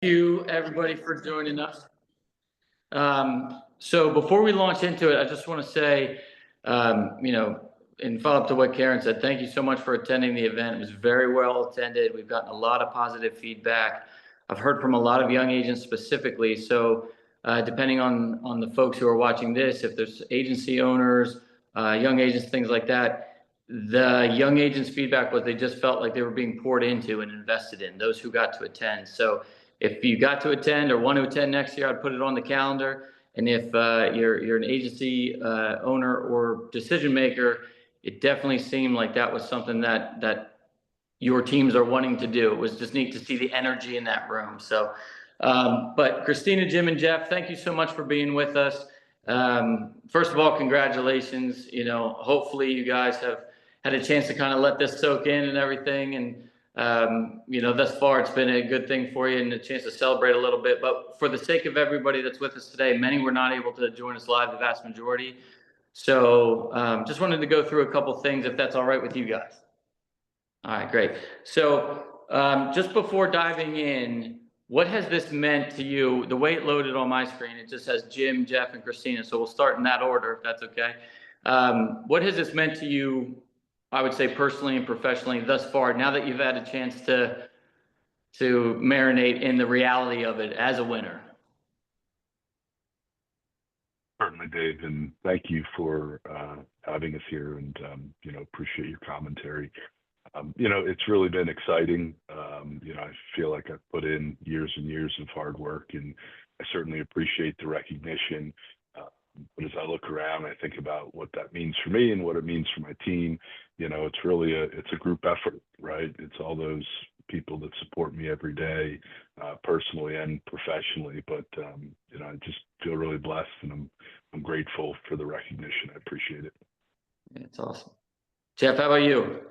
you everybody for joining us. So before we launch into it, I just want to say, in follow up to what Karen said, thank you so much for attending the event. It was very well attended. We've gotten a lot of positive feedback. I've heard from a lot of young agents specifically. So depending on the folks who are watching this, if there's agency owners, young agents, things like that, the young agents' feedback was they just felt like they were being poured into and invested in, those who got to attend. So if you got to attend or want to attend next year, I'd put it on the calendar. And if you're an agency owner or decision maker, it definitely seemed like that was something that your teams are wanting to do. It was just neat to see the energy in that room. So, but Christina, Jim, and Jeff, thank you so much for being with us. First of all, congratulations. Hopefully you guys have had a chance to kind of let this soak in and everything. And, thus far it's been a good thing for you and a chance to celebrate a little bit. But for the sake of everybody that's with us today, many were not able to join us live, the vast majority. So just wanted to go through a couple things, if that's all right with you guys. All right, great. So just before diving in, what has this meant to you? The way it loaded on my screen, it just says Jim, Jeff, and Christina. So we'll start in that order, if that's okay. What has this meant to you, I would say personally and professionally thus far, now that you've had a chance to marinate in the reality of it as a winner? Certainly, Dave, and thank you for having us here, and appreciate your commentary. It's really been exciting. I feel like I've put in years and years of hard work, and I certainly appreciate the recognition. But as I look around, I think about what that means for me and what it means for my team. It's really it's a group effort, right? It's all those people that support me every day, personally and professionally. But I just feel really blessed, and I'm grateful for the recognition. I appreciate it. It's awesome. Jeff, how about you?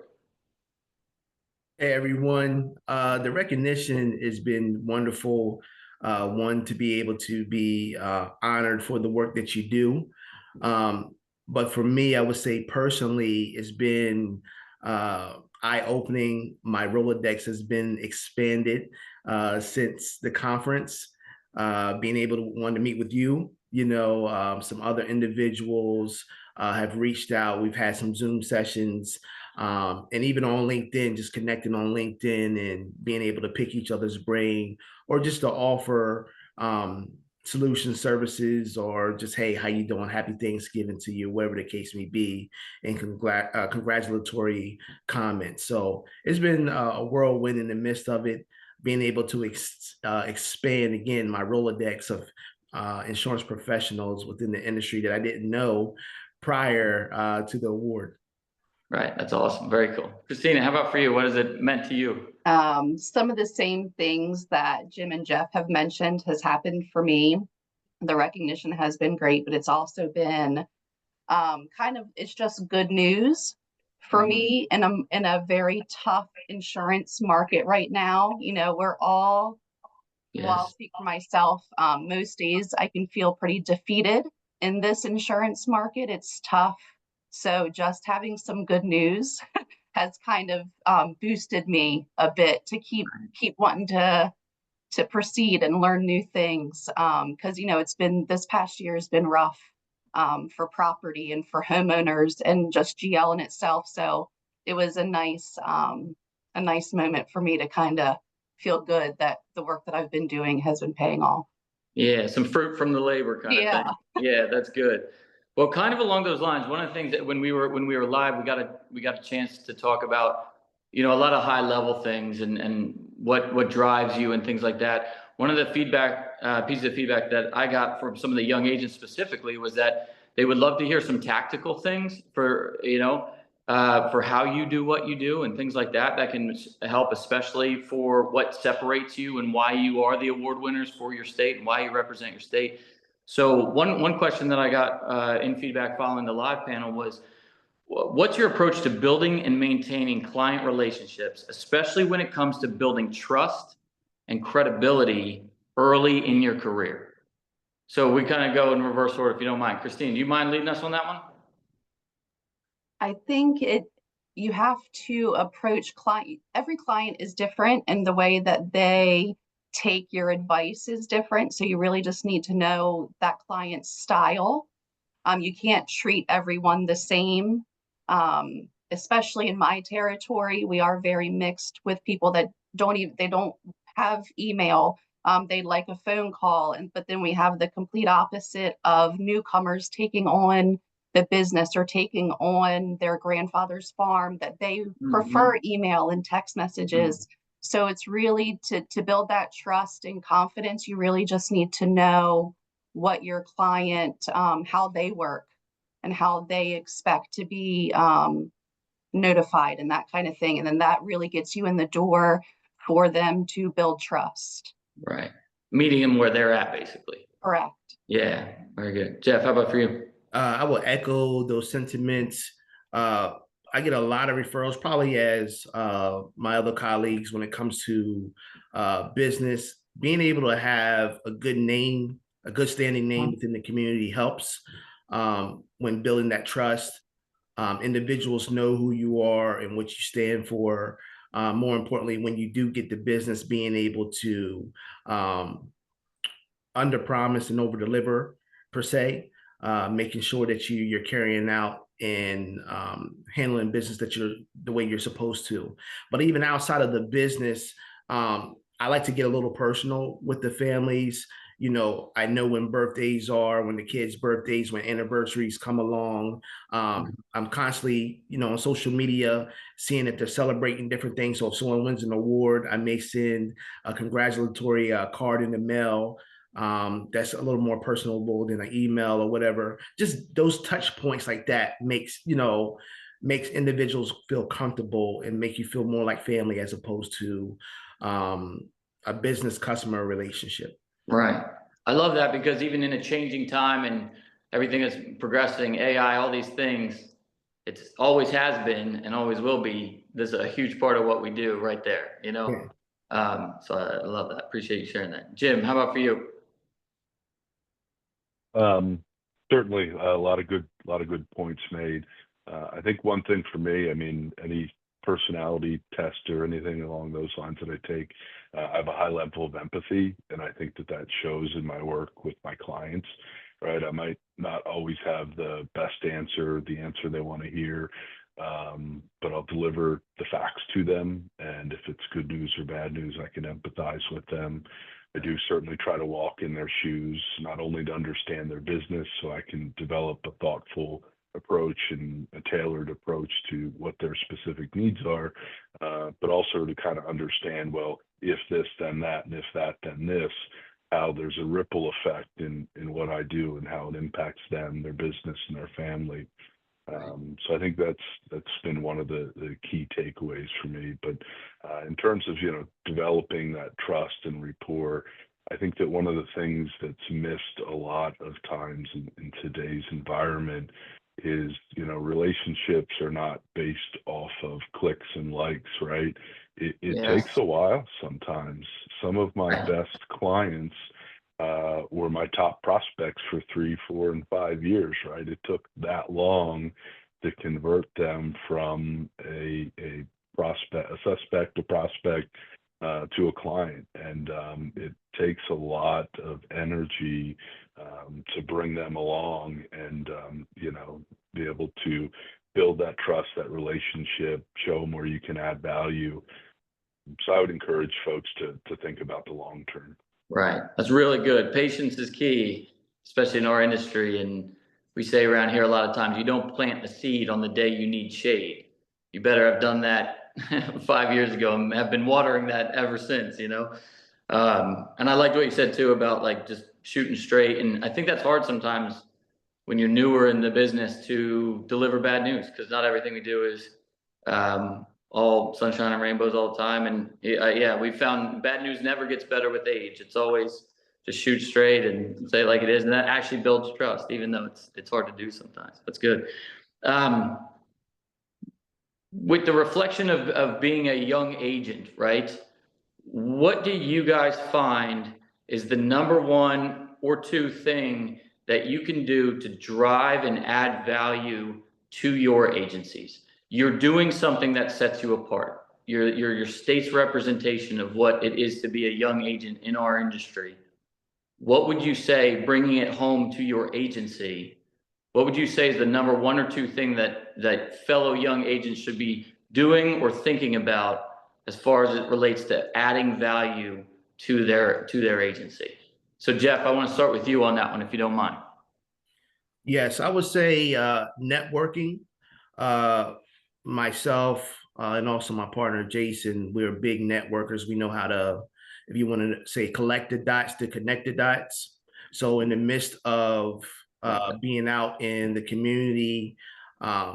Hey everyone, the recognition has been wonderful. One, to be able to be honored for the work that you do. But for me, I would say personally, it's been eye-opening. My Rolodex has been expanded since the conference. Being able to want to meet with you, some other individuals have reached out. We've had some Zoom sessions. And even on LinkedIn, just connecting on LinkedIn and being able to pick each other's brain, or just to offer solution services, or just, hey, how you doing? Happy Thanksgiving to you, whatever the case may be, and congratulatory comments. So it's been a whirlwind in the midst of it, being able to expand, again, my Rolodex of insurance professionals within the industry that I didn't know prior to the award. Right. That's awesome. Very cool. Christina, how about for you? What has it meant to you? Some of the same things that Jim and Jeff have mentioned has happened for me. The recognition has been great, but it's also been it's just good news for me in a very tough insurance market right now. We're all, well, I'll speak for myself. Most days I can feel pretty defeated in this insurance market. It's tough. So just having some good news has kind of boosted me a bit to keep wanting to proceed and learn new things. Because it's been, this past year has been rough for property and for homeowners and just GL in itself. So it was a nice moment for me to kind of feel good that the work that I've been doing has been paying off. Yeah, some fruit from the labor kind of thing. Yeah, that's good. Well, kind of along those lines, one of the things that when we were live, we got a chance to talk about, a lot of high level things and what drives you and things like that. One of the pieces of feedback that I got from some of the young agents specifically was that they would love to hear some tactical things for how you do what you do and things like that. That can help, especially for what separates you and why you are the award winners for your state and why you represent your state. So one question that I got in feedback following the live panel was, what's your approach to building and maintaining client relationships, especially when it comes to building trust and credibility early in your career? So we kind of go in reverse order, if you don't mind. Christine, do you mind leading us on that one? I think you have to approach every client is different in the way that they take your advice is different. So you really just need to know that client's style. You can't treat everyone the same. Especially in my territory, we are very mixed with people that they don't have email. They like a phone call, but then we have the complete opposite of newcomers taking on the business or taking on their grandfather's farm, that they prefer email and text messages. So it's really to build that trust and confidence, you really just need to know what your client, how they work and how they expect to be notified and that kind of thing. And then that really gets you in the door for them to build trust. Right. Meeting them where they're at, basically. Correct. Yeah, very good. Jeff, how about for you? I will echo those sentiments. I get a lot of referrals, probably as my other colleagues, when it comes to business. Being able to have a good name, a good standing name within the community helps when building that trust. Individuals know who you are and what you stand for. More importantly, when you do get the business, being able to under promise and over deliver, per se, making sure that you're carrying out and handling business the way you're supposed to. But even outside of the business, I like to get a little personal with the families. You know, I know when birthdays are, when the kids' birthdays, when anniversaries come along. I'm constantly, on social media, seeing that they're celebrating different things. So if someone wins an award, I may send a congratulatory card in the mail. That's a little more personable than an email or whatever. Just those touch points like that makes individuals feel comfortable and make you feel more like family as opposed to a business customer relationship. Right. I love that, because even in a changing time and everything is progressing, AI, all these things, it always has been and always will be. This is a huge part of what we do right there, Yeah. So I love that. Appreciate you sharing that. Jim, how about for you? Certainly a lot of good points made. I think one thing for me, I mean, any personality test or anything along those lines that I take, I have a high level of empathy, and I think that shows in my work with my clients, right? I might not always have the best answer, the answer they want to hear, but I'll deliver the facts to them. And if it's good news or bad news, I can empathize with them. I do certainly try to walk in their shoes, not only to understand their business, so I can develop a thoughtful approach and a tailored approach to what their specific needs are, but also to kind of understand, well, if this, then that, and if that, then this, how there's a ripple effect in what I do and how it impacts them, their business, and their family. So I think that's been one of the key takeaways for me. But in terms of developing that trust and rapport, I think that one of the things that's missed a lot of times in today's environment is relationships are not based off of clicks and likes, right? It Yes. takes a while sometimes. Some of my best clients were my top prospects for 3, 4, and 5 years, right? It took that long to convert them from a suspect, a prospect, to a client. And it takes a lot of energy to bring them along and, be able to build that trust, that relationship, show them where you can add value. So I would encourage folks to think about the long term. Right. That's really good. Patience is key, especially in our industry. And we say around here a lot of times, you don't plant the seed on the day you need shade. You better have done that 5 years ago and have been watering that ever since, And I liked what you said too about like just shooting straight. And I think that's hard sometimes when you're newer in the business to deliver bad news, because not everything we do is all sunshine and rainbows all the time. And yeah, we found bad news never gets better with age. It's always just shoot straight and say it like it is. And that actually builds trust, even though it's hard to do sometimes. That's good. With the reflection of being a young agent, right? What do you guys find is the number 1 or 2 thing that you can do to drive and add value to your agencies? You're doing something that sets you apart. your state's representation of what it is to be a young agent in our industry, what would you say, bringing it home to your agency, what would you say is the number one or two thing that fellow young agents should be doing or thinking about as far as it relates to adding value to their agency? So Jeff, I want to start with you on that one, if you don't mind. Yes, I would say networking. Myself and also my partner Jason, we're big networkers. We know how to, if you want to say, collect the dots to connect the dots. So in the midst of being out in the community,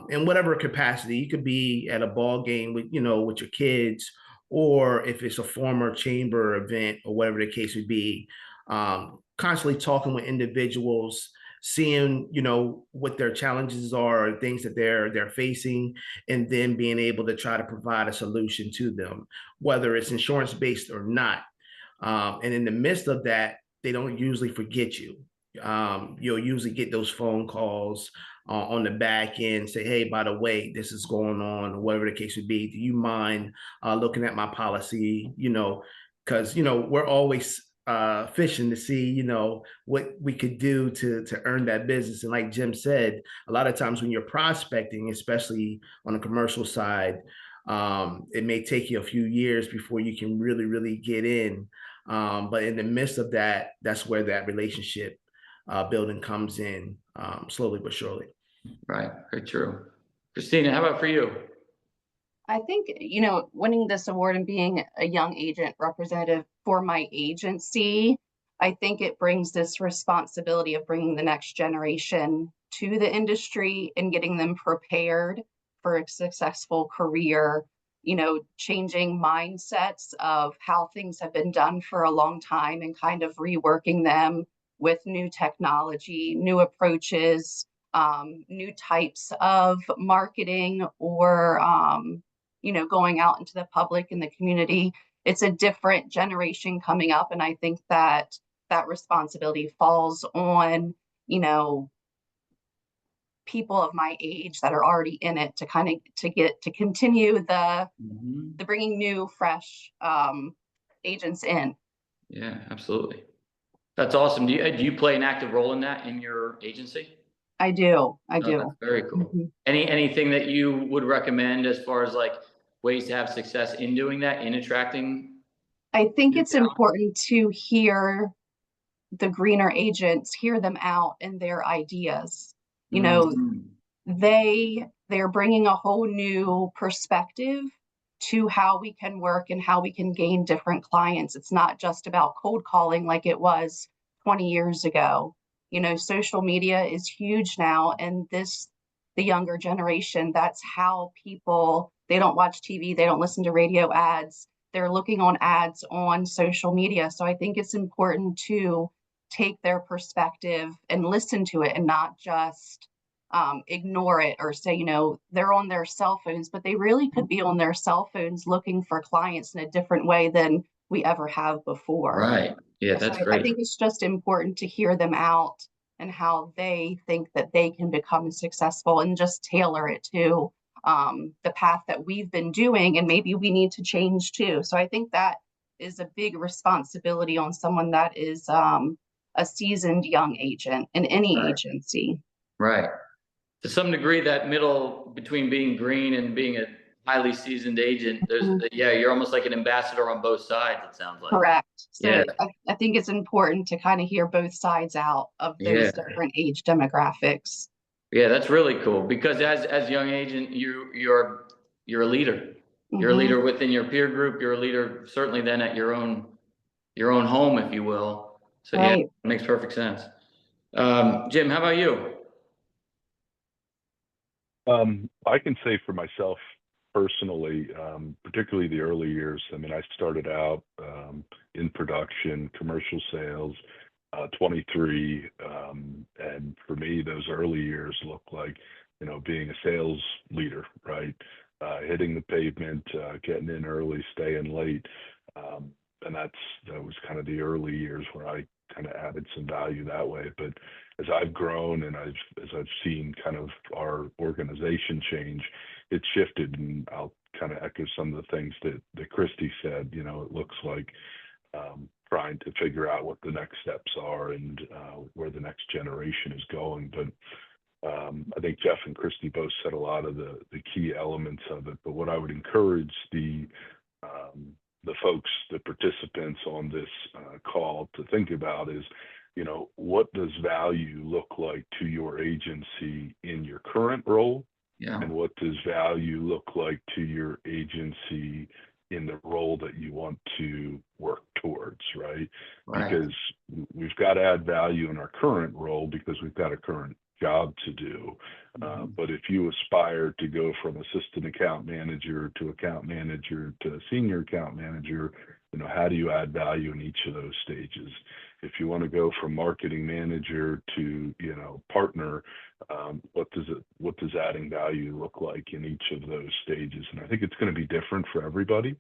in whatever capacity, you could be at a ball game with, with your kids, or if it's a former chamber event or whatever the case would be, constantly talking with individuals, seeing what their challenges are, things that they're facing, and then being able to try to provide a solution to them, whether it's insurance based or not. And in the midst of that, they don't usually forget you. You'll usually get those phone calls on the back end, say, hey, by the way, this is going on, or whatever the case would be. Do you mind looking at my policy? Because we're always fishing to see, what we could do to earn that business. And like Jim said, a lot of times when you're prospecting, especially on the commercial side, it may take you a few years before you can really, really get in. But in the midst of that, that's where that relationship building comes in, slowly but surely. Right. Very true. Christina, how about for you? I think, winning this award and being a young agent representative for my agency, I think it brings this responsibility of bringing the next generation to the industry and getting them prepared for a successful career, changing mindsets of how things have been done for a long time and kind of reworking them with new technology, new approaches, new types of marketing, or going out into the public and the community. It's a different generation coming up, and I think that responsibility falls on people of my age that are already in it to continue the bringing new, fresh agents in. Yeah, absolutely. That's awesome. Do you play an active role in that in your agency? I do. That's very cool. Mm-hmm. Anything that you would recommend as far as like ways to have success in doing that, in attracting? I think it's important to hear the greener agents, hear them out and their ideas. They're bringing a whole new perspective to how we can work and how we can gain different clients. It's not just about cold calling like it was 20 years ago. Social media is huge now, and the younger generation, that's how they don't watch TV, they don't listen to radio ads, they're looking on ads on social media. So I think it's important to take their perspective and listen to it and not just ignore it or say, they're on their cell phones, but they really could be on their cell phones looking for clients in a different way than we ever have before. Right. Yeah, that's great. I think it's just important to hear them out and how they think that they can become successful, and just tailor it to the path that we've been doing, and maybe we need to change too. So I think that is a big responsibility on someone that is a seasoned young agent in any agency. Right. To some degree, that middle between being green and being a highly seasoned agent, you're almost like an ambassador on both sides, it sounds like. Correct. So I think it's important to kind of hear both sides out of those different age demographics. Yeah, that's really cool, because as young agent, you're a leader. You're a leader within your peer group. You're a leader certainly then at your own home, if you will. So yeah, it makes perfect sense. Jim, how about you? I can say for myself personally, particularly the early years. I mean, I started out in production, commercial sales, 23, and for me, those early years looked like, being a sales leader, right? Hitting the pavement, getting in early, staying late, and that was kind of the early years where I kind of added some value that way. But as I've grown and as I've seen kind of our organization change, it's shifted, and I'll kind of echo some of the things that Christy said. You know, it looks like trying to figure out what the next steps are and where the next generation is going. But I think Jeff and Christy both said a lot of the key elements of it. But what I would encourage the folks, the participants on this call to think about is, you know, what does value look like to your agency in your current role? Yeah. And what does value look like to your agency in the role that you want to work towards, right? Because we've got to add value in our current role because we've got a current job to do. But if you aspire to go from assistant account manager to senior account manager, you know, how do you add value in each of those stages? If you want to go from marketing manager to, you know, partner, what does adding value look like in each of those stages? And I think it's going to be different for everybody.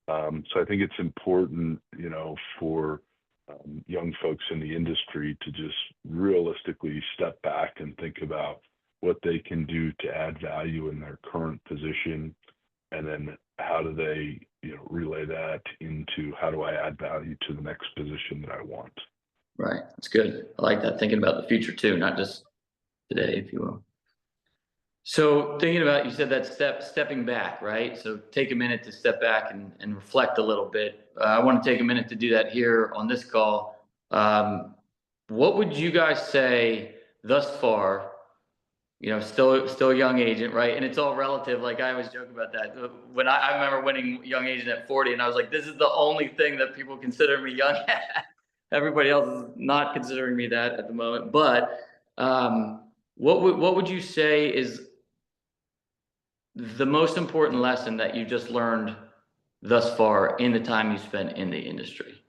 So I think it's important, you know, for young folks in the industry to just realistically step back and think about what they can do to add value in their current position, and then how do they, you know, relay that into how do I add value to the next position that I want. Right. That's good. I like that. Thinking about the future too, not just today, if you will. So thinking about, you said that stepping back, right? So take a minute to step back and reflect a little bit. I want to take a minute to do that here on this call. What would you guys say thus far? You know, still a young agent, right? And it's all relative. Like I always joke about that. When I remember winning young agent at 40, and I was like, this is the only thing that people consider me young at. Everybody else is not considering me that at the moment. But what would you say is the most important lesson that you just learned thus far in the time you spent in the industry?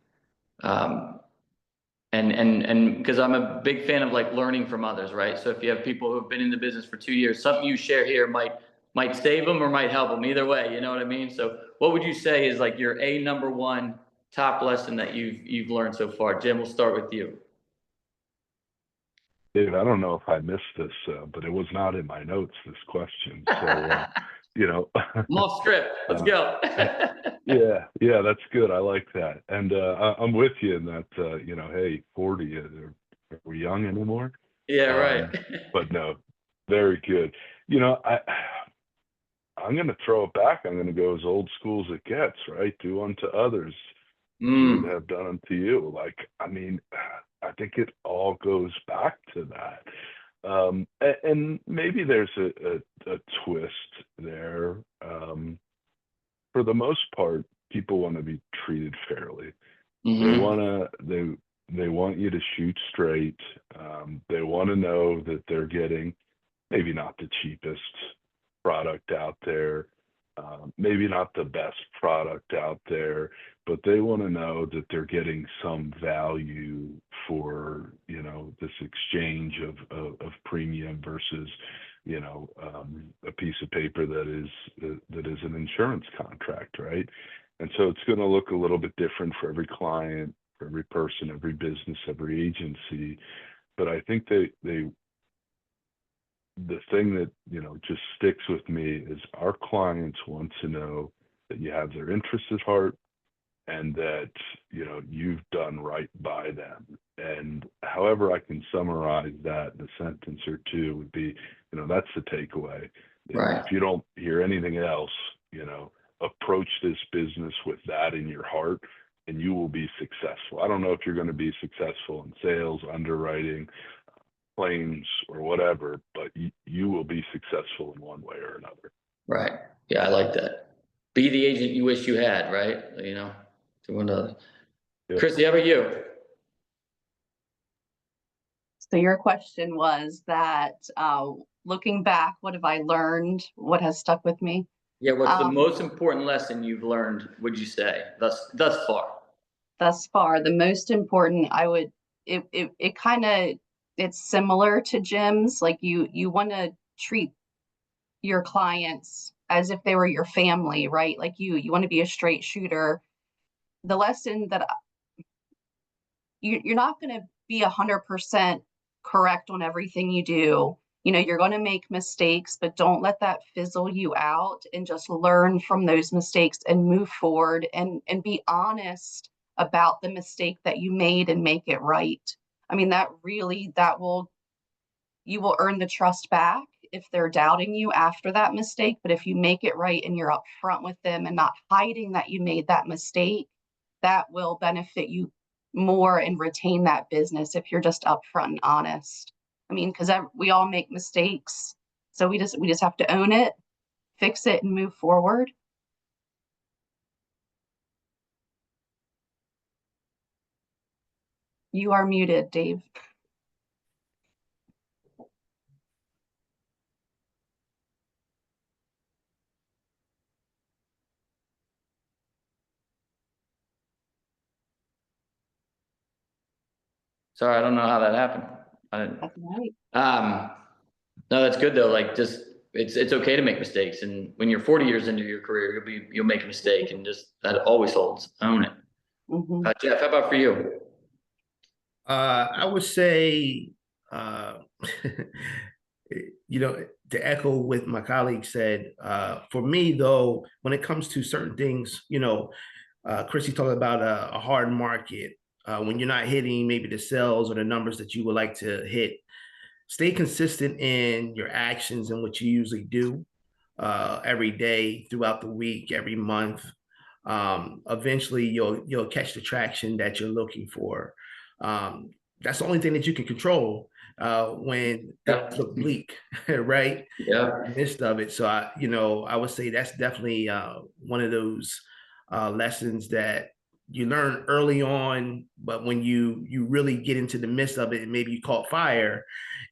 And because I'm a big fan of like learning from others, right? So if you have people who have been in the business for 2 years, something you share here might save them or might help them, either way, you know what I mean? So what would you say is like your number one top lesson that you've learned so far? Jim, we'll start with you. Dave, I don't know if I missed this, but it was not in my notes, this question. So, you know. I'm off script. Let's go. Yeah, that's good. I like that. And I'm with you in that, you know, hey, 40, are we young anymore? Yeah, right. But no, very good. You know, I'm going to throw it back. I'm going to go as old school as it gets, right? Do unto others as you would have done unto you. Like, I mean, I think it all goes back to that. And maybe there's a twist there. For the most part, people want to be treated fairly. They want you to shoot straight. They want to know that they're getting maybe not the cheapest product out there, maybe not the best product out there, but they want to know that they're getting some value for, you know, this exchange of premium versus, you know, a piece of paper that is an insurance contract, right? And so it's going to look a little bit different for every client, for every person, every business, every agency. But I think the thing that, you know, just sticks with me is our clients want to know that you have their interests at heart and that, you know, you've done right by them. And however I can summarize that in a sentence or two would be, you know, that's the takeaway. Right. If you don't hear anything else, you know, approach this business with that in your heart and you will be successful. I don't know if you're going to be successful in sales, underwriting, claims, or whatever, but you will be successful in one way or another. Right. Yeah, I like that. Be the agent you wish you had, right? You know, to one another. Yep. Christy, how about you? So your question was that looking back, what have I learned? What has stuck with me? Yeah, what's the most important lesson you've learned, would you say, thus far? Thus far, the most important, it kind of, it's similar to Jim's. Like you want to treat your clients as if they were your family, right? Like you want to be a straight shooter. The lesson that you're not going to be 100% correct on everything you do. You know, you're going to make mistakes, but don't let that fizzle you out, and just learn from those mistakes and move forward, and be honest about the mistake that you made and make it right. I mean, you will earn the trust back if they're doubting you after that mistake. But if you make it right and you're upfront with them and not hiding that you made that mistake, that will benefit you more and retain that business if you're just upfront and honest. I mean, because we all make mistakes. So we just have to own it, fix it, and move forward. You are muted, Dave. Sorry, I don't know how that happened. I didn't. That's right. No, that's good though. Like, just it's okay to make mistakes, and when you're 40 years into your career, you'll make a mistake, and just that always holds. Own it. Mm-hmm. Jeff, how about for you? I would say, you know, to echo what my colleague said, for me though, when it comes to certain things, you know, Chrissy talked about a hard market. When you're not hitting maybe the sales or the numbers that you would like to hit, stay consistent in your actions and what you usually do every day, throughout the week, every month. Eventually, you'll catch the traction that you're looking for. That's the only thing that you can control when things look bleak, right? Yeah. In the midst of it. So I would say that's definitely one of those lessons that you learn early on, but when you really get into the midst of it, and maybe you caught fire,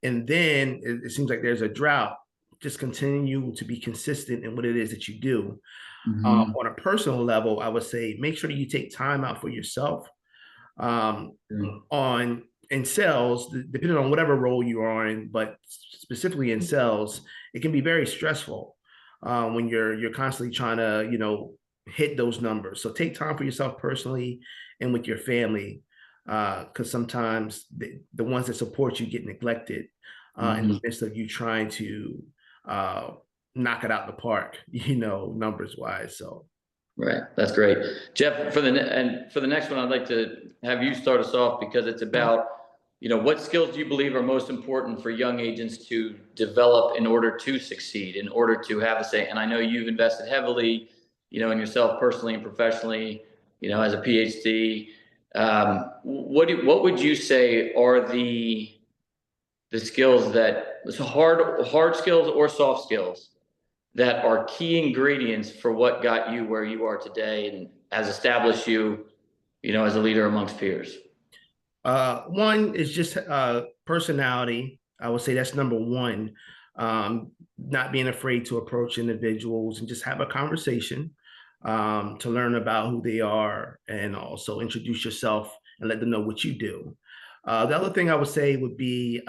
and then it seems like there's a drought. Just continue to be consistent in what it is that you do. On a personal level, I would say make sure that you take time out for yourself. On in sales, depending on whatever role you are in, but specifically in sales, it can be very stressful when you're constantly trying to hit those numbers. So take time for yourself personally and with your family, because sometimes the ones that support you get neglected in the midst of you trying to knock it out the park, numbers wise. So. Right. That's great. Jeff, for the next one, I'd like to have you start us off, because it's about, what skills do you believe are most important for young agents to develop in order to succeed, in order to have a say? And I know you've invested heavily, in yourself personally and professionally, as a PhD. What would you say are the skills that, so hard skills or soft skills, that are key ingredients for what got you where you are today and has established you, as a leader amongst peers? One is just personality. I would say that's number one. Not being afraid to approach individuals and just have a conversation to learn about who they are, and also introduce yourself and let them know what you do. The other thing I would say would be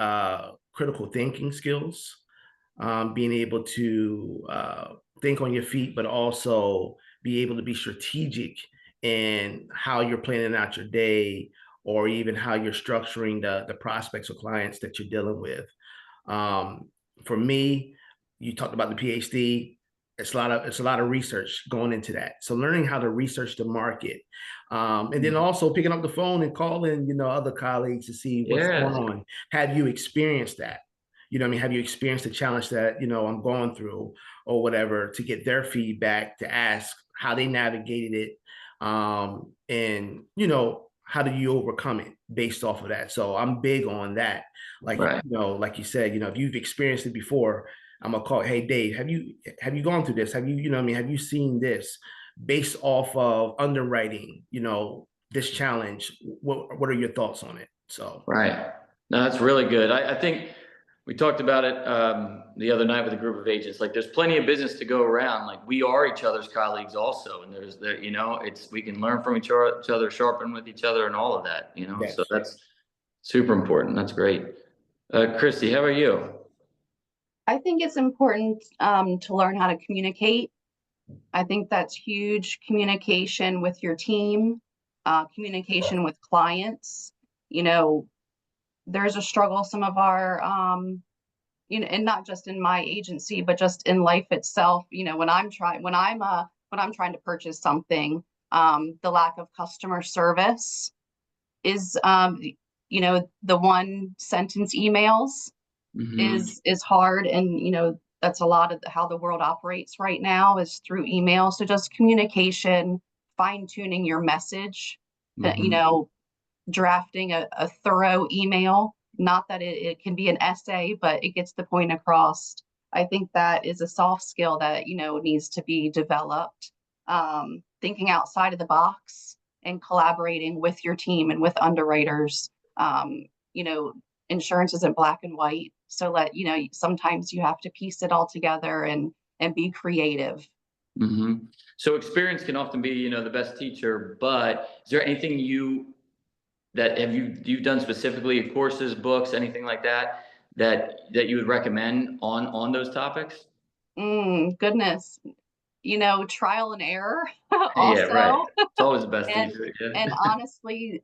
critical thinking skills. Being able to think on your feet, but also be able to be strategic in how you're planning out your day, or even how you're structuring the prospects or clients that you're dealing with. For me, you talked about the PhD. It's a lot of research going into that. So learning how to research the market, and then also picking up the phone and calling, other colleagues to see what's going on. Have you experienced that? Have you experienced the challenge that, I'm going through or whatever, to get their feedback, to ask how they navigated it. And, how do you overcome it based off of that? So I'm big on that. Like, Right. Like you said, if you've experienced it before, I'm gonna call, hey, Dave, have you gone through this? Have you, have you seen this based off of underwriting, this challenge? What are your thoughts on it? So. Right. No, that's really good. I think we talked about it the other night with a group of agents. Like, there's plenty of business to go around. Like, we are each other's colleagues also, and we can learn from each other, sharpen with each other, and all of that. Yes. So that's super important. That's great. Christy, how are you? I think it's important to learn how to communicate. I think that's huge. Communication with your team, communication with clients. There's a struggle some of our you know, and not just in my agency, but just in life itself. You know, when I'm trying to purchase something, the lack of customer service is, you know, the one sentence emails is hard. And, you know, that's a lot of how the world operates right now is through email. So just communication, fine tuning your message, you know, drafting a thorough email. Not that it can be an essay, but it gets the point across. I think that is a soft skill that, you know, needs to be developed. Thinking outside of the box and collaborating with your team and with underwriters. You know, insurance isn't black and white. So you know, sometimes you have to piece it all together and be creative. So experience can often be, you know, the best teacher, but is there anything you've done specifically, courses, books, anything like that, that you would recommend on those topics? Goodness, you know, trial and error Yeah, right. also. It's always the best and teacher. Yeah. and honestly,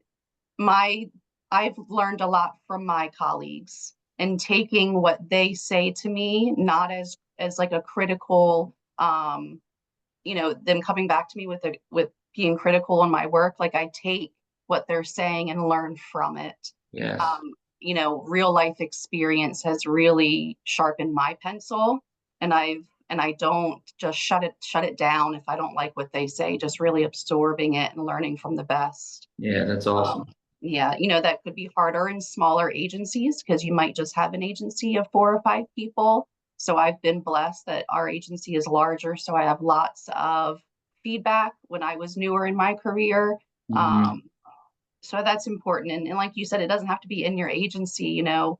I've learned a lot from my colleagues and taking what they say to me, not as like a critical, you know, them coming back to me with being critical on my work. Like I take what they're saying and learn from it. Yes. You know, real life experience has really sharpened my pencil, and I don't just shut it down if I don't like what they say, just really absorbing it and learning from the best. Yeah, that's awesome. Yeah, you know, that could be harder in smaller agencies because you might just have an agency of 4 or 5 people. So I've been blessed that our agency is larger, so I have lots of feedback when I was newer in my career. So that's important. And like you said, it doesn't have to be in your agency. You know,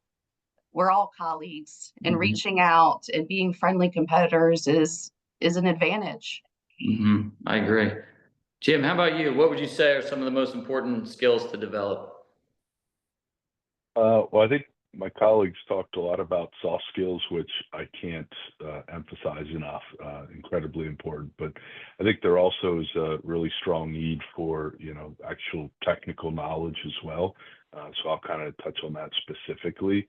we're all colleagues, and reaching out and being friendly competitors is an advantage. I agree. Jim, how about you? What would you say are some of the most important skills to develop? Well, I think my colleagues talked a lot about soft skills, which I can't emphasize enough. Incredibly important, but I think there also is a really strong need for, you know, actual technical knowledge as well. So I'll kind of touch on that specifically,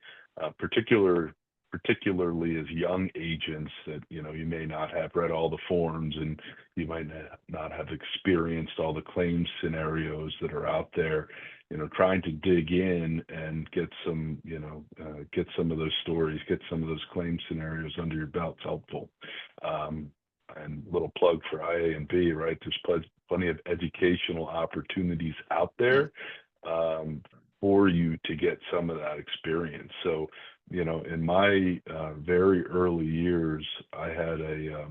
particularly as young agents that, you know, you may not have read all the forms and you might not have experienced all the claims scenarios that are out there. You know, trying to dig in and get some, you know, get some of those stories, get some of those claim scenarios under your belt's helpful. And little plug for IA&B, right? There's plenty of educational opportunities out there for you to get some of that experience. So, you know, in my very early years, I had a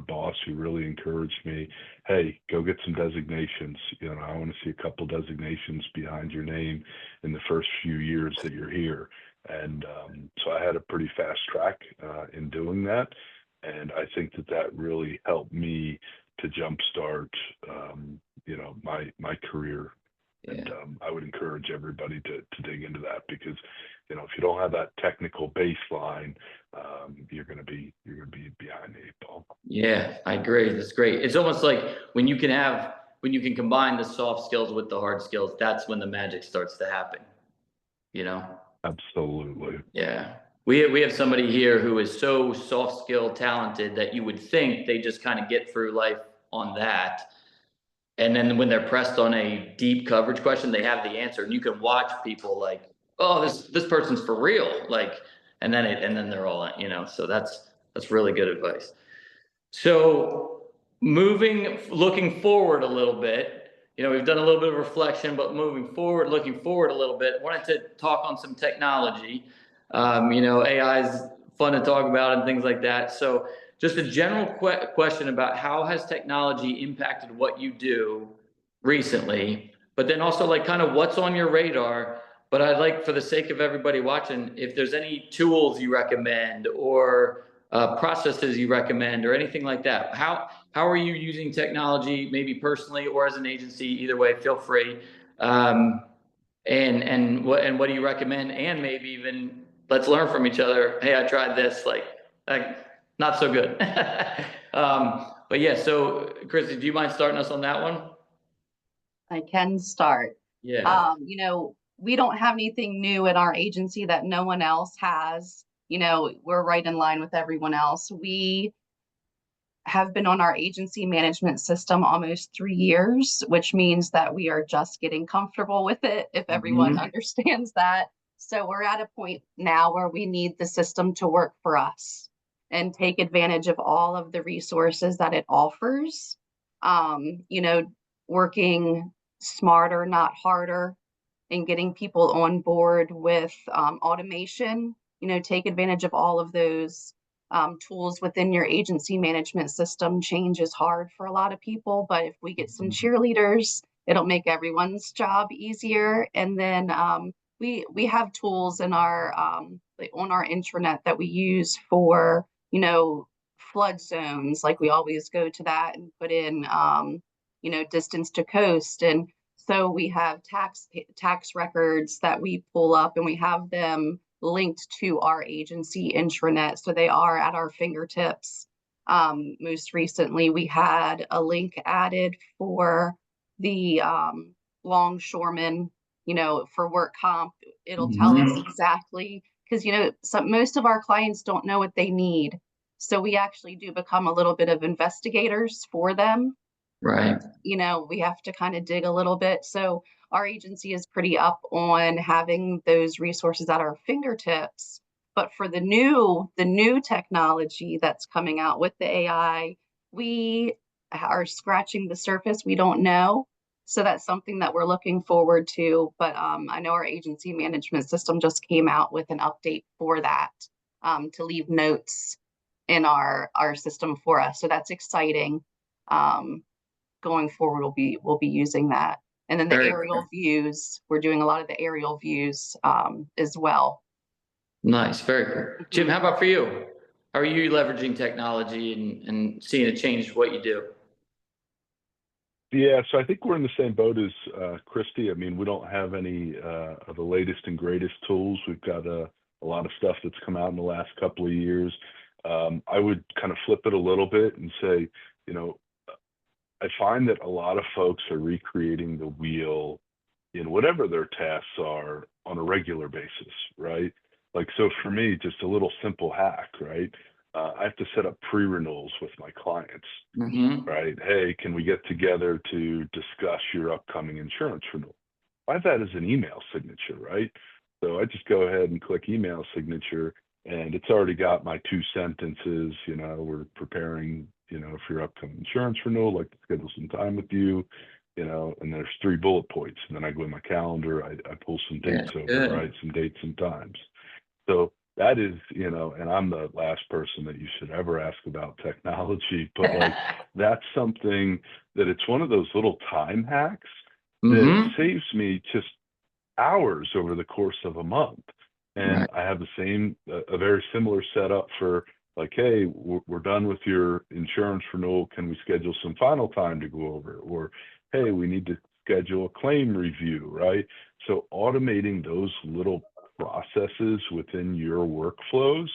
boss who really encouraged me, hey, go get some designations. You know, I want to see a couple designations behind your name in the first few years that you're here. And so I had a pretty fast track in doing that. And I think that really helped me to jumpstart, you know, my career. Yeah. And I would encourage everybody to dig into that because, you know, if you don't have that technical baseline, you're going to be behind the 8 ball. Yeah, I agree. That's great. It's almost like when you can combine the soft skills with the hard skills, that's when the magic starts to happen. You know? Absolutely. Yeah. We have somebody here who is so soft skill talented that you would think they just kind of get through life on that. And then when they're pressed on a deep coverage question, they have the answer, and you can watch people like, oh, this person's for real. Like, and then they're all, you know, so that's really good advice. So looking forward a little bit, you know, we've done a little bit of reflection, but looking forward a little bit, wanted to talk on some technology. You know, AI is fun to talk about and things like that. So just a general question about how has technology impacted what you do recently, but then also like kind of what's on your radar. But I'd like, for the sake of everybody watching, if there's any tools you recommend or processes you recommend or anything like that. How are you using technology, maybe personally or as an agency? Either way, feel free. And what do you recommend? And maybe even let's learn from each other. Hey, I tried this, like not so good. But yeah, so Christy, do you mind starting us on that one? I can start. Yeah. You know, we don't have anything new in our agency that no one else has. we're right in line with everyone else. We have been on our agency management system almost 3 years, which means that we are just getting comfortable with it, if everyone understands that. So we're at a point now where we need the system to work for us and take advantage of all of the resources that it offers. Working smarter, not harder, and getting people on board with automation, take advantage of all of those tools within your agency management system. Change is hard for a lot of people, but if we get some cheerleaders, it'll make everyone's job easier. And then we have tools in our on our intranet that we use for flood zones. Like we always go to that and put in distance to coast. And so we have tax records that we pull up, and we have them linked to our agency intranet, so they are at our fingertips. Most recently, we had a link added for the longshoremen, for work comp. It'll tell us exactly, because most of our clients don't know what they need, so we actually do become a little bit of investigators for them. Right. We have to kind of dig a little bit. So our agency is pretty up on having those resources at our fingertips. But for the new technology that's coming out with the AI, we are scratching the surface. We don't know. So that's something that we're looking forward to. But I know our agency management system just came out with an update for that, to leave notes in our system for us. So that's exciting. Going forward, we'll be using that. And then the aerial views, we're doing a lot of the aerial views as well. Nice, very cool. Jim, how about for you? How are you leveraging technology and seeing it change what you do? Yeah, so I think we're in the same boat as Christy. I mean, we don't have any of the latest and greatest tools. We've got a lot of stuff that's come out in the last couple of years. I would kind of flip it a little bit and say, I find that a lot of folks are recreating the wheel in whatever their tasks are on a regular basis, right? Like, so for me, just a little simple hack, right? I have to set up pre-renewals with my clients, right? Hey, can we get together to discuss your upcoming insurance renewal? I have that as an email signature, right? So I just go ahead and click email signature, and it's already got my 2 sentences. We're preparing, for your upcoming insurance renewal, like to schedule some time with you, and there's 3 bullet points. And then I go in my calendar, I pull some dates over, right? Some dates and times. So that is, and I'm the last person that you should ever ask about technology, but like that's something that it's one of those little time hacks that saves me just hours over the course of a month. And I have a very similar setup for like, hey, we're done with your insurance renewal. Can we schedule some final time to go over? Or, hey, we need to schedule a claim review, right? So automating those little processes within your workflows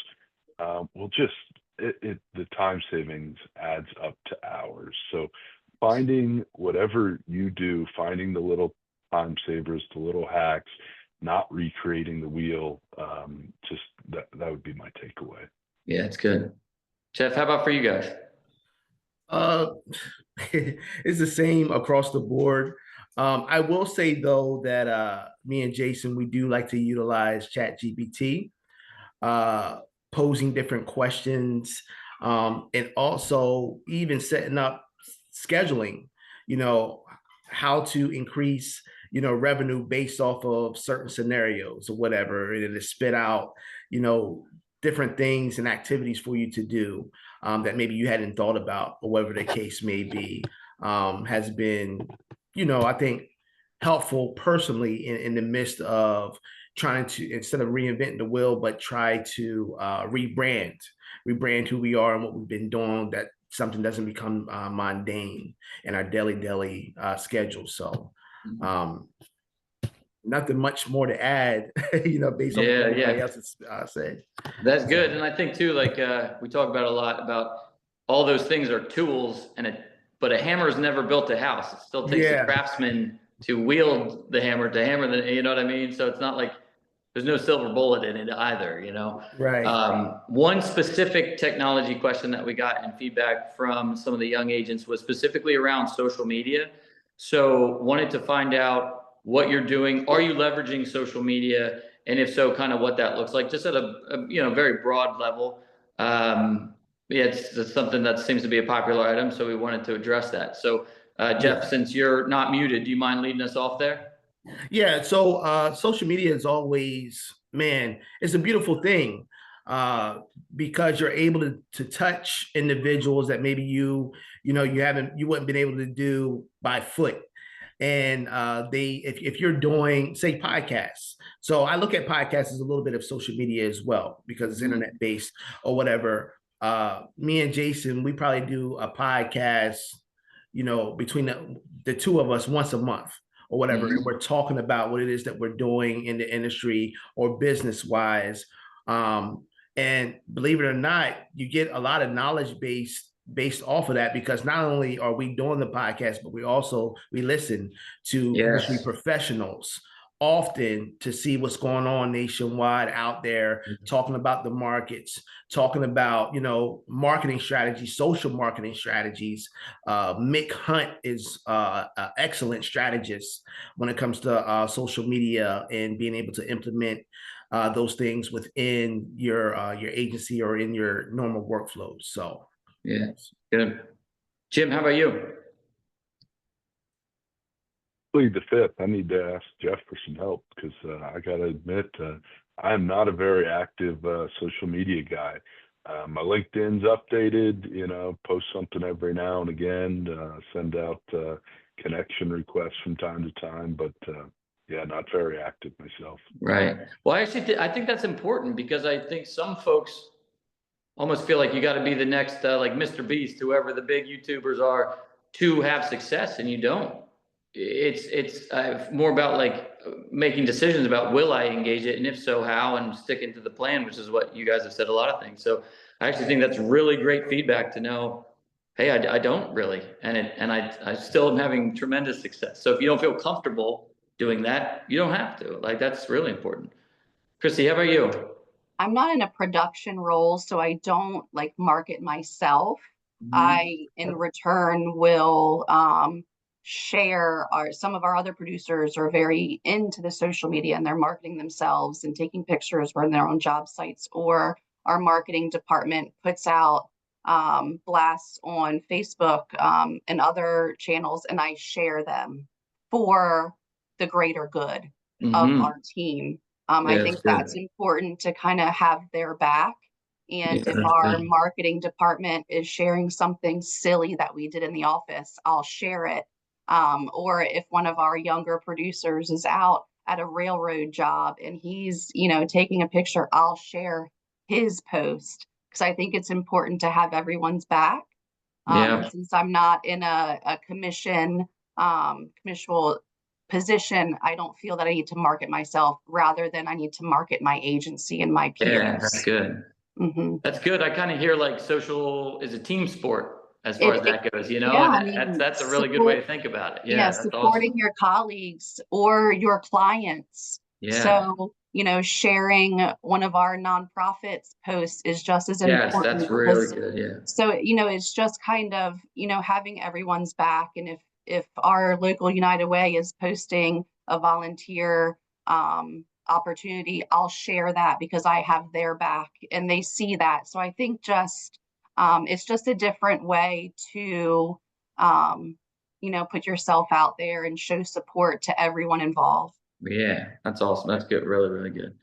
will just, the time savings adds up to hours. So finding whatever you do, finding the little time savers, the little hacks, not recreating the wheel, just that would be my takeaway. Yeah, it's good. Jeff, how about for you guys? It's the same across the board. I will say though that me and Jason, we do like to utilize ChatGPT, posing different questions, and also even setting up scheduling, how to increase, revenue based off of certain scenarios or whatever, and to spit out, different things and activities for you to do that maybe you hadn't thought about, or whatever the case may be, has been, I think helpful personally in the midst of trying to, instead of reinventing the wheel, but try to rebrand who we are and what we've been doing, that something doesn't become mundane in our daily schedule. So nothing much more to add, based on what everybody else has said. That's good. And I think too, like we talk about a lot about all those things are tools, but a hammer has never built a house. It still takes a craftsman to wield the hammer, to hammer the, you know what I mean? So it's not like there's no silver bullet in it either, you know? Right. One specific technology question that we got in feedback from some of the young agents was specifically around social media. So wanted to find out what you're doing. Are you leveraging social media? And if so, kind of what that looks like, just at a you know, very broad level. Yeah, it's something that seems to be a popular item, so we wanted to address that. So, Jeff, since you're not muted, do you mind leading us off there? Yeah, so social media is always, man, it's a beautiful thing because you're able to touch individuals that maybe you wouldn't been able to do by foot. And if you're doing, say, podcasts, so I look at podcasts as a little bit of social media as well because it's internet based or whatever. Me and Jason, we probably do a podcast, you know, between the two of us once a month or whatever, and we're talking about what it is that we're doing in the industry or business wise. And believe it or not, you get a lot of knowledge based off of that, because not only are we doing the podcast, but we listen to industry professionals often to see what's going on nationwide out there, talking about the markets, talking about, you know, marketing strategies, social marketing strategies. Mick Hunt is an excellent strategist when it comes to social media and being able to implement those things within your agency or in your normal workflows. So yeah, good. Jim, how about you? Plead the fifth. I need to ask Jeff for some help because I got to admit, I'm not a very active social media guy. My LinkedIn's updated, you know, post something every now and again, send out connection requests from time to time, but yeah, not very active myself. Right. Well, actually, I think that's important because I think some folks almost feel like you got to be the next, like Mr. Beast, whoever the big YouTubers are, to have success, and you don't. It's more about like making decisions about, will I engage it, and if so, how, and sticking to the plan, which is what you guys have said a lot of things. So I actually think that's really great feedback to know, hey, I don't really, and I still am having tremendous success. So if you don't feel comfortable doing that, you don't have to. Like, that's really important. Christy, how about you? I'm not in a production role, so I don't like market myself. I, in return, will share some of our other producers are very into the social media and they're marketing themselves and taking pictures for their own job sites, or our marketing department puts out blasts on Facebook and other channels, and I share them for the greater good of our team. I think that's important to kind of have their back. And if our marketing department is sharing something silly that we did in the office, I'll share it. Or if one of our younger producers is out at a railroad job and he's, you know, taking a picture, I'll share his post, because I think it's important to have everyone's back. Since I'm not in a commissional position, I don't feel that I need to market myself, rather than I need to market my agency and my peers. Yeah, that's good. That's good. I kind of hear like social is a team sport as far as that goes, you know, yeah, and that's a really good way to think about it. Yeah, supporting your colleagues or your clients. So, you know, sharing one of our nonprofits posts is just as important. Yes, that's really good. Yeah. So, you know, it's just kind of, you know, having everyone's back. And if our local United Way is posting a volunteer opportunity, I'll share that because I have their back and they see that. So I think just it's just a different way to you know, put yourself out there and show support to everyone involved. Yeah, that's awesome. That's good. Really, really good.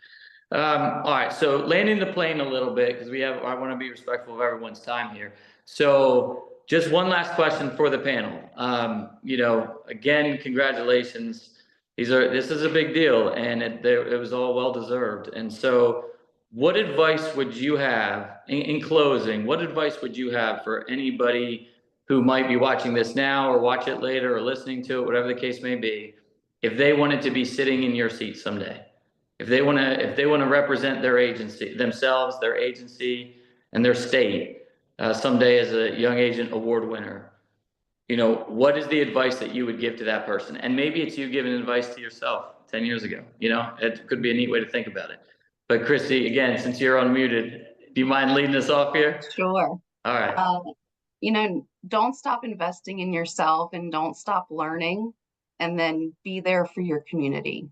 All right. So landing the plane a little bit, because I want to be respectful of everyone's time here. So just one last question for the panel. You know, again, congratulations. This is a big deal, and it was all well deserved. And so what advice would you have in closing? What advice would you have for anybody who might be watching this now or watch it later or listening to it, whatever the case may be, if they wanted to be sitting in your seat someday, if they want to represent their agency, themselves, their agency, and their state someday as a Young Agent Award winner, you know, what is the advice that you would give to that person? And maybe it's you giving advice to yourself 10 years ago. You know, it could be a neat way to think about it. But Christy, again, since you're unmuted, do you mind leading us off here? Sure. All right. You know, don't stop investing in yourself and don't stop learning, and then be there for your community.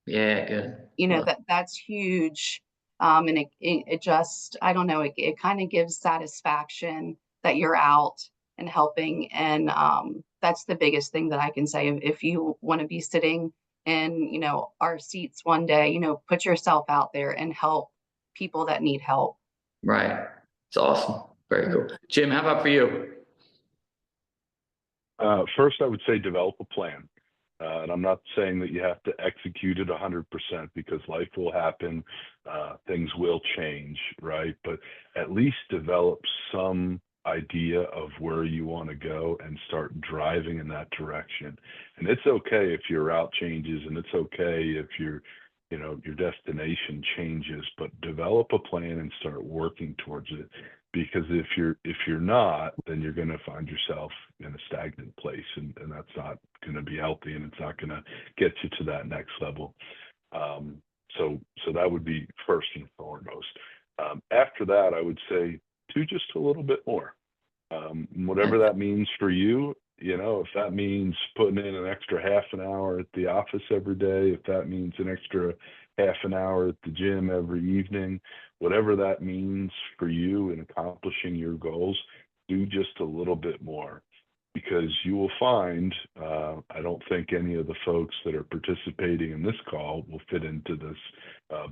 Yeah, good. You know, Well, that's huge. And it just, I don't know, it kind of gives satisfaction that you're out and helping. And that's the biggest thing that I can say. If you want to be sitting in, you know, our seats one day, you know, put yourself out there and help people that need help. right. It's awesome. Very cool. Jim, how about for you? First, I would say develop a plan. And I'm not saying that you have to execute it 100% because life will happen, things will change, right? But at least develop some idea of where you want to go and start driving in that direction. And it's okay if your route changes, and it's okay if your destination changes, but develop a plan and start working towards it. Because if you're not, then you're going to find yourself in a stagnant place, and that's not going to be healthy, and it's not going to get you to that next level. So that would be first and foremost. After that, I would say do just a little bit more. Whatever that means for you, you know, if that means putting in an extra half an hour at the office every day, if that means an extra half an hour at the gym every evening, whatever that means for you in accomplishing your goals, do just a little bit more. Because you will find, I don't think any of the folks that are participating in this call will fit into this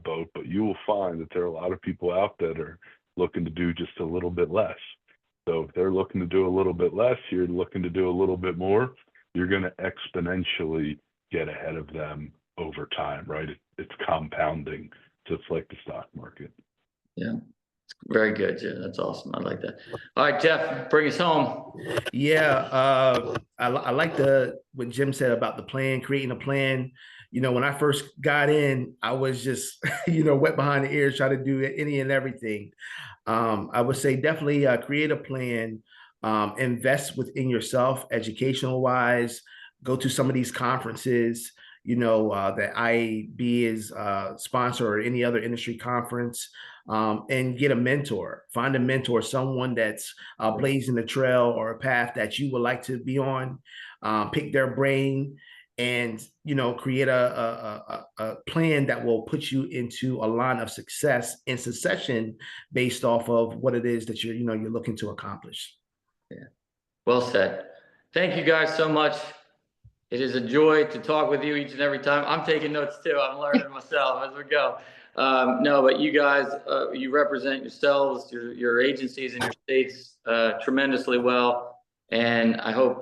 boat, but you will find that there are a lot of people out there that are looking to do just a little bit less. So if they're looking to do a little bit less, you're looking to do a little bit more, you're going to exponentially get ahead of them over time, right? It's compounding, just like the stock market. Yeah. Very good, Jim. That's awesome. I like that. All right, Jeff, bring us home. Yeah, I like what Jim said about the plan, creating a plan. You know, when I first got in, I was just, wet behind the ears, trying to do any and everything. I would say definitely create a plan, invest within yourself, educational wise, go to some of these conferences, that IA&B is sponsor, or any other industry conference, and get a mentor. Find a mentor, someone that's blazing a trail or a path that you would like to be on. Pick their brain, and create a plan that will put you into a line of success in succession based off of what it is that you're looking to accomplish. Yeah, well said. Thank you guys so much. It is a joy to talk with you each and every time. I'm taking notes too. I'm learning myself as we go. No, but you guys, you represent yourselves, your agencies and your states tremendously well. And I hope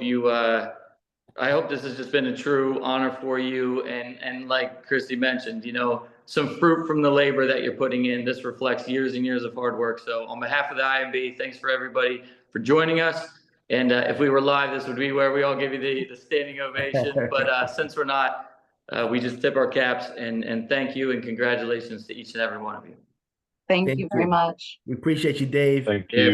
this has just been a true honor for you. And like Christy mentioned, some fruit from the labor that you're putting in. This reflects years and years of hard work. So on behalf of the IA&B, thanks for everybody for joining us. And if we were live, this would be where we all give you the standing ovation. But since we're not, we just tip our caps and thank you and congratulations to each and every one of you. Thank you very much. We appreciate you, Dave. Thank you.